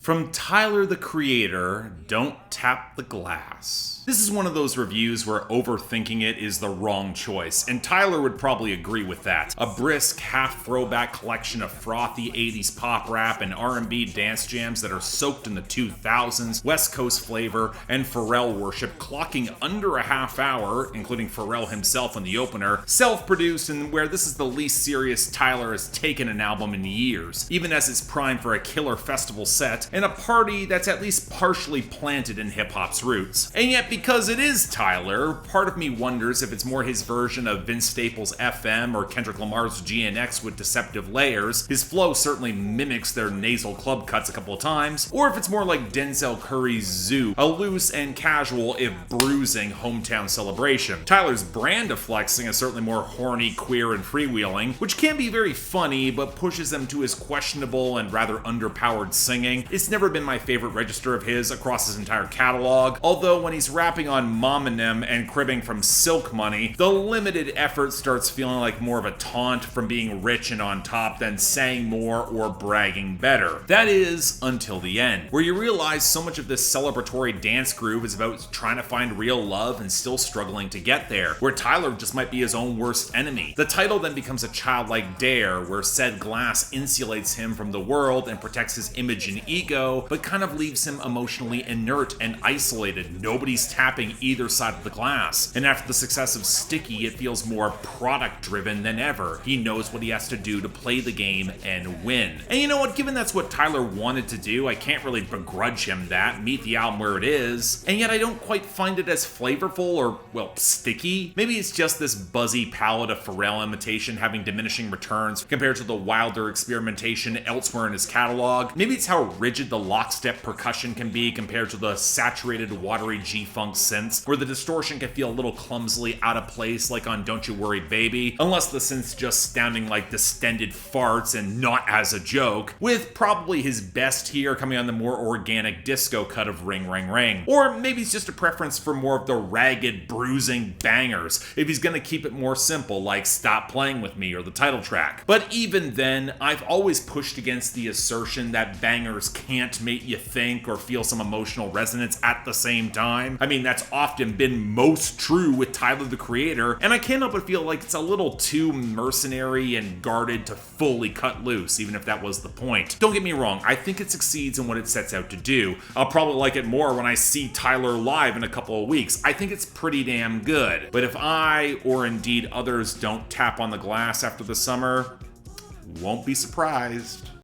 From Tyler the Creator, Don't Tap the Glass. This is one of those reviews where overthinking it is the wrong choice, and Tyler would probably agree with that. A brisk, half-throwback collection of frothy 80s pop rap and R&B dance jams that are soaked in the 2000s, West Coast flavor, and Pharrell worship, clocking under a half hour, including Pharrell himself on the opener, self-produced, and where this is the least serious Tyler has taken an album in years, even as it's primed for a killer festival set, and a party that's at least partially planted in hip-hop's roots. And yet, because it is Tyler, part of me wonders if it's more his version of Vince Staples' FM or Kendrick Lamar's GNX with deceptive layers. His flow certainly mimics their nasal club cuts a couple of times, or if it's more like Denzel Curry's Zoo, a loose and casual, if bruising, hometown celebration. Tyler's brand of flexing is certainly more horny, queer, and freewheeling, which can be very funny, but pushes him to his questionable and rather underpowered singing. It's never been my favorite register of his across his entire catalog, although when he's rapping on Mommanem and cribbing from Silk Money, the limited effort starts feeling like more of a taunt from being rich and on top than saying more or bragging better. That is, until the end, where you realize so much of this celebratory dance groove is about trying to find real love and still struggling to get there, where Tyler just might be his own worst enemy. The title then becomes a childlike dare, where said glass insulates him from the world and protects his image and ego, but kind of leaves him emotionally inert and isolated. Nobody's tapping either side of the glass. And after the success of Sticky, it feels more product-driven than ever. He knows what he has to do to play the game and win. And you know what? Given that's what Tyler wanted to do, I can't really begrudge him that, meet the album where it is. And yet I don't quite find it as flavorful or, well, sticky. Maybe it's just this buzzy palette of Pharrell imitation having diminishing returns compared to the wilder experimentation elsewhere in his catalog. Maybe it's how rigid the lockstep percussion can be compared to the saturated, watery G-funk synths, where the distortion can feel a little clumsily out of place like on Don't You Worry Baby, unless the synths just sounding like distended farts and not as a joke, with probably his best here coming on the more organic disco cut of Ring Ring Ring. Or maybe it's just a preference for more of the ragged, bruising bangers, if he's gonna keep it more simple, like Stop Playing With Me or the title track. But even then, I've always pushed against the assertion that bangers can't make you think or feel some emotional resonance at the same time. I mean, that's often been most true with Tyler the Creator, and I can't help but feel like it's a little too mercenary and guarded to fully cut loose, even if that was the point. Don't get me wrong, I think it succeeds in what it sets out to do. I'll probably like it more when I see Tyler live in a couple of weeks. I think it's pretty damn good. But if I, or indeed others, don't tap on the glass after the summer, won't be surprised.